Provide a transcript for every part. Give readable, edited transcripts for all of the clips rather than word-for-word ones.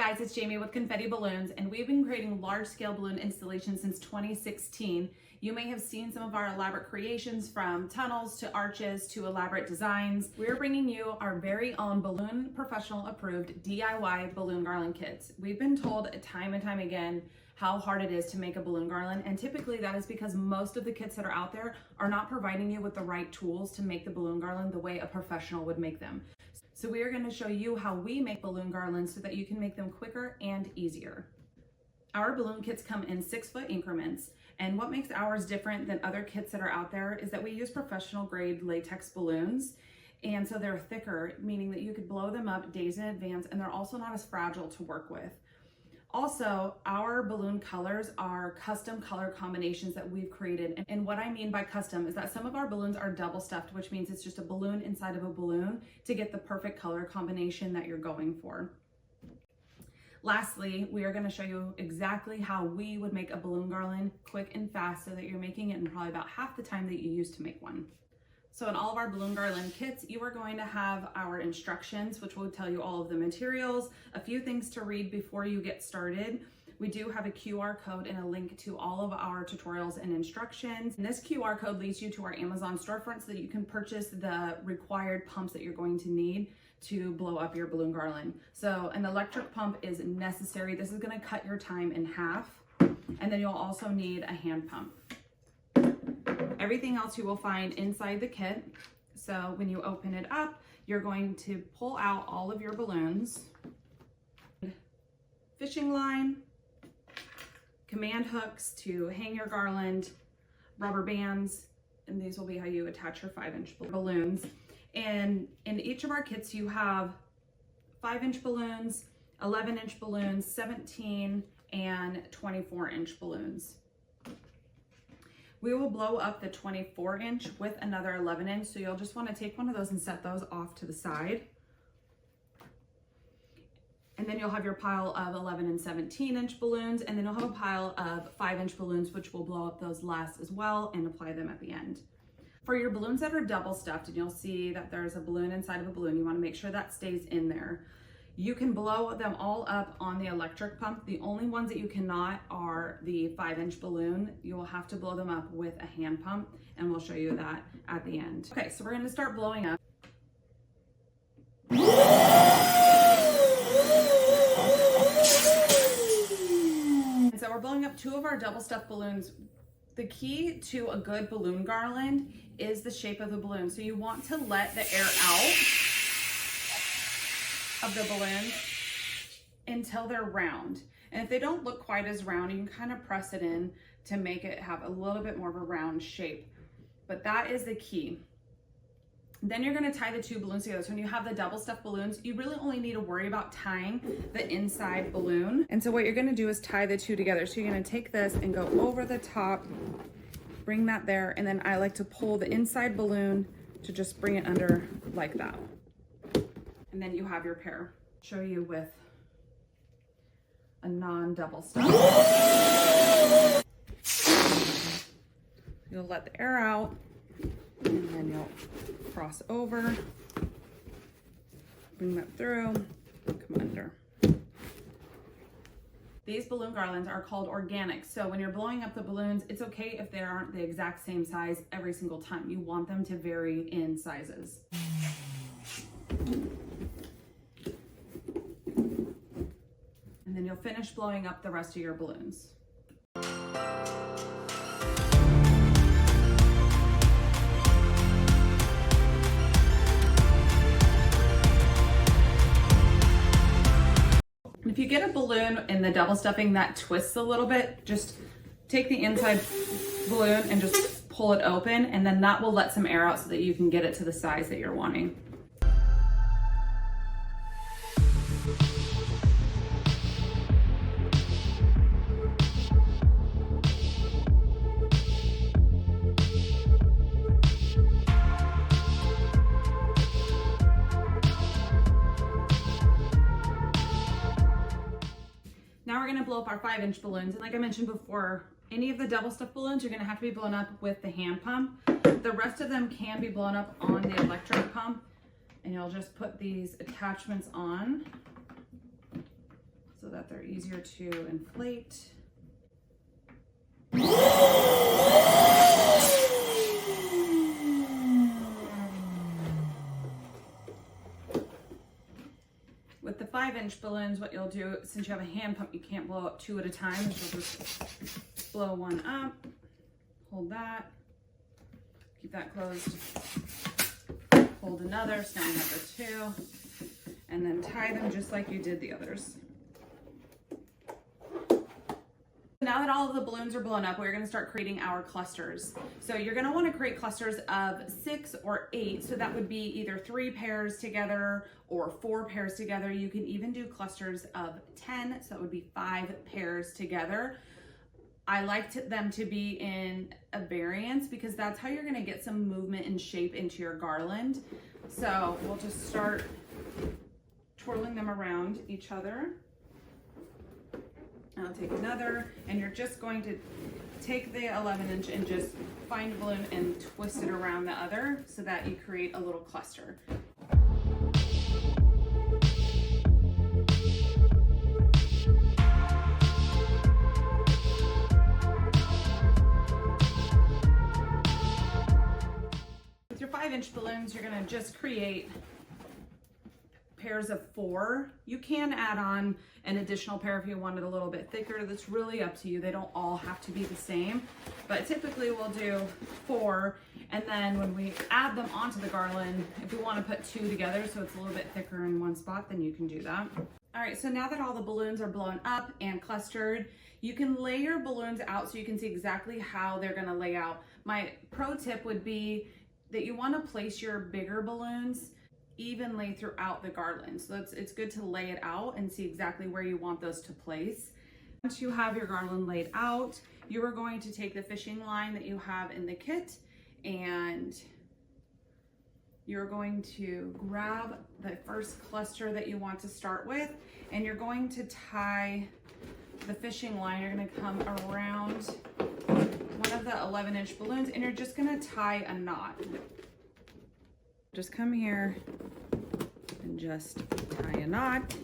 guys, it's Jamie with Confetti Balloons, and we've been creating large-scale balloon installations since 2016. You may have seen some of our elaborate creations, from tunnels to arches to elaborate designs. We're bringing you our very own balloon professional approved DIY balloon garland kits. We've been told time and time again how hard it is to make a balloon garland, and typically that is because most of the kits that are out there are not providing you with the right tools to make the balloon garland the way a professional would make them. So we are going to show you how we make balloon garlands so that you can make them quicker and easier. Our balloon kits come in 6-foot increments, and what makes ours different than other kits that are out there is that we use professional grade latex balloons, and so they're thicker, meaning that you could blow them up days in advance, and they're also not as fragile to work with. Also, our balloon colors are custom color combinations that we've created. And what I mean by custom is that some of our balloons are double stuffed, which means it's just a balloon inside of a balloon to get the perfect color combination that you're going for. Lastly, we are going to show you exactly how we would make a balloon garland quick and fast so that you're making it in probably about half the time that you use to make one. So in all of our balloon garland kits, you are going to have our instructions, which will tell you all of the materials, a few things to read before you get started. We do have a QR code and a link to all of our tutorials and instructions. And this QR code leads you to our Amazon storefront so that you can purchase the required pumps that you're going to need to blow up your balloon garland. So an electric pump is necessary. This is going to cut your time in half. And then you'll also need a hand pump. Everything else you will find inside the kit. So when you open it up, you're going to pull out all of your balloons, fishing line, command hooks to hang your garland, rubber bands, and these will be how you attach your 5-inch balloons. And in each of our kits, you have 5-inch balloons, 11-inch balloons, 17 and 24-inch balloons. We will blow up the 24-inch with another 11-inch, so you'll just want to take one of those and set those off to the side. And then you'll have your pile of 11 and 17-inch balloons, and then you'll have a pile of 5-inch balloons, which will blow up those last as well and apply them at the end. For your balloons that are double stuffed, and you'll see that there's a balloon inside of a balloon, you want to make sure that stays in there. You can blow them all up on the electric pump. The only ones that you cannot are the 5-inch balloon. You will have to blow them up with a hand pump, and we'll show you that at the end. Okay, so we're going to start blowing up. And so we're blowing up 2 of our double stuffed balloons. The key to a good balloon garland is the shape of the balloon. So you want to let the air out of the balloon until they're round. And if they don't look quite as round, you can kind of press it in to make it have a little bit more of a round shape. But that is the key. Then you're going to tie the 2 balloons together. So when you have the double stuffed balloons, you really only need to worry about tying the inside balloon. And so what you're going to do is tie the 2 together. So you're going to take this and go over the top, bring that there, and then I like to pull the inside balloon to just bring it under like that. And then you have your pair. Show you with a non-double stuff. You'll let the air out, and then you'll cross over, bring that through, come under. These balloon garlands are called organic. So when you're blowing up the balloons, it's okay if they aren't the exact same size every single time. You want them to vary in sizes. And then you'll finish blowing up the rest of your balloons. If you get a balloon in the double stuffing that twists a little bit, just take the inside balloon and just pull it open, and then that will let some air out so that you can get it to the size that you're wanting. Now we're going to blow up our 5-inch balloons. And like I mentioned before, any of the double stuffed balloons are going to have to be blown up with the hand pump. The rest of them can be blown up on the electric pump. And you'll just put these attachments on so so that they're easier to inflate. With the 5-inch balloons, what you'll do, since you have a hand pump, you can't blow up 2 at a time. So just blow one up, hold that, keep that closed, hold another, stand number 2, and then tie them just like you did the others. Now that all of the balloons are blown up, we're going to start creating our clusters. So you're going to want to create clusters of 6 or 8. So that would be either 3 pairs together or 4 pairs together. You can even do clusters of 10. So that would be 5 pairs together. I like them to be in a variance because that's how you're going to get some movement and shape into your garland. So we'll just start twirling them around each other. I'll take another, and you're just going to take the 11-inch and just find a balloon and twist it around the other so that you create a little cluster. With your 5-inch balloons, you're going to just create pairs of 4. You can add on an additional pair if you want it a little bit thicker. That's really up to you. They don't all have to be the same, but typically we'll do 4, and then when we add them onto the garland, if we want to put 2 together so it's a little bit thicker in one spot, then you can do that. All right, so now that all the balloons are blown up and clustered, you can lay your balloons out so you can see exactly how they're going to lay out. My pro tip would be that you want to place your bigger balloons evenly throughout the garland. So it's good to lay it out and see exactly where you want those to place. Once you have your garland laid out, you are going to take the fishing line that you have in the kit and you're going to grab the first cluster that you want to start with, and you're going to tie the fishing line. You're going to come around one of the 11-inch balloons and you're just going to tie a knot. Just come here and just tie a knot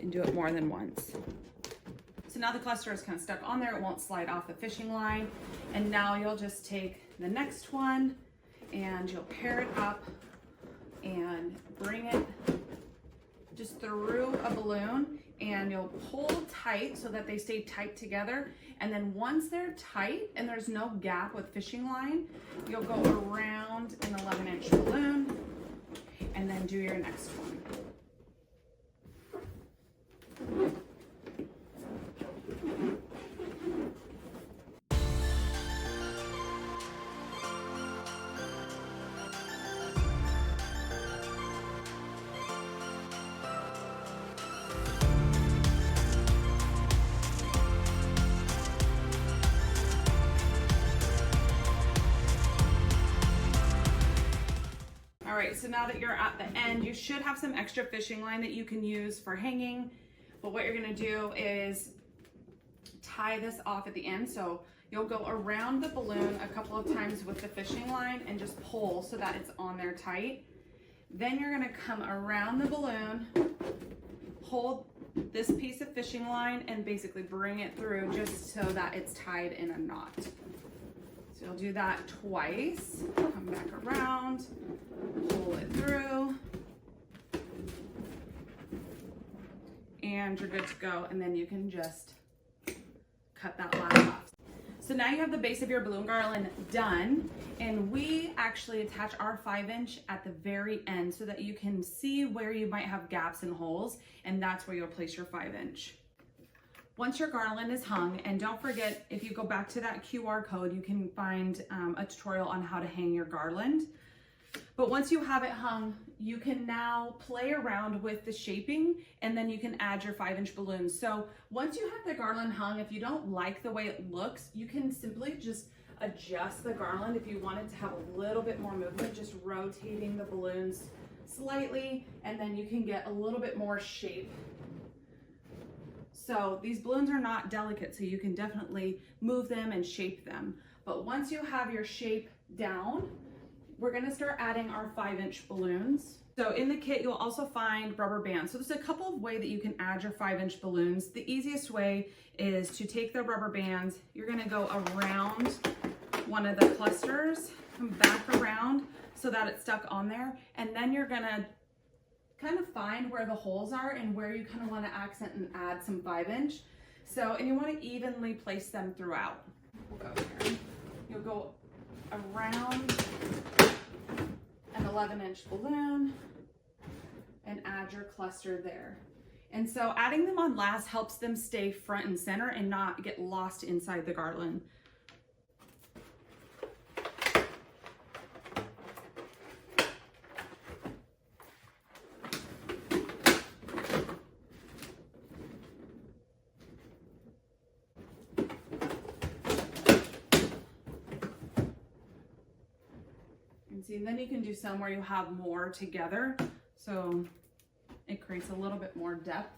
and do it more than once. So now the cluster is kind of stuck on there. It won't slide off the fishing line. And now you'll just take the next one and you'll pair it up and bring it just through a balloon, and you'll pull tight so that they stay tight together. And then once they're tight and there's no gap with fishing line, you'll go around an 11-inch balloon and then do your next one. All right, so now that you're at the end, you should have some extra fishing line that you can use for hanging. But what you're gonna do is tie this off at the end. So you'll go around the balloon a couple of times with the fishing line and just pull so that it's on there tight. Then you're gonna come around the balloon, hold this piece of fishing line and basically bring it through just so that it's tied in a knot. So you'll do that twice, come back around, pull it through, and you're good to go. And then you can just cut that line off. So now you have the base of your balloon garland done, and we actually attach our 5-inch at the very end so that you can see where you might have gaps and holes, and that's where you'll place your 5-inch. Once your garland is hung, and don't forget, if you go back to that QR code, you can find a tutorial on how to hang your garland. But once you have it hung, you can now play around with the shaping, and then you can add your 5-inch balloons. So once you have the garland hung, if you don't like the way it looks, you can simply just adjust the garland if you want it to have a little bit more movement, just rotating the balloons slightly, and then you can get a little bit more shape. So these balloons are not delicate, so you can definitely move them and shape them. But once you have your shape down, we're gonna start adding our 5-inch balloons. So in the kit, you'll also find rubber bands. So there's a couple of ways that you can add your 5-inch balloons. The easiest way is to take the rubber bands, you're gonna go around one of the clusters, come back around so that it's stuck on there, and then you're gonna kind of find where the holes are and where you kind of want to accent and add some 5-inch. So, and you want to evenly place them throughout. We'll go here. You'll go around an 11-inch balloon and add your cluster there. And so adding them on last helps them stay front and center and not get lost inside the garland. See, and then you can do some where you have more together, so it creates a little bit more depth.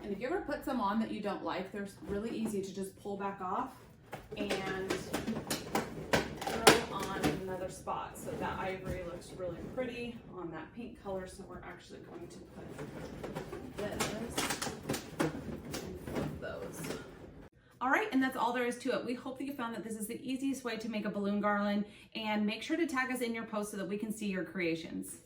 And if you ever put some on that you don't like, they're really easy to just pull back off and throw on another spot. So that ivory looks really pretty on that pink color, so we're actually going to put this and those. All right, and that's all there is to it. We hope that you found that this is the easiest way to make a balloon garland, and make sure to tag us in your post so that we can see your creations.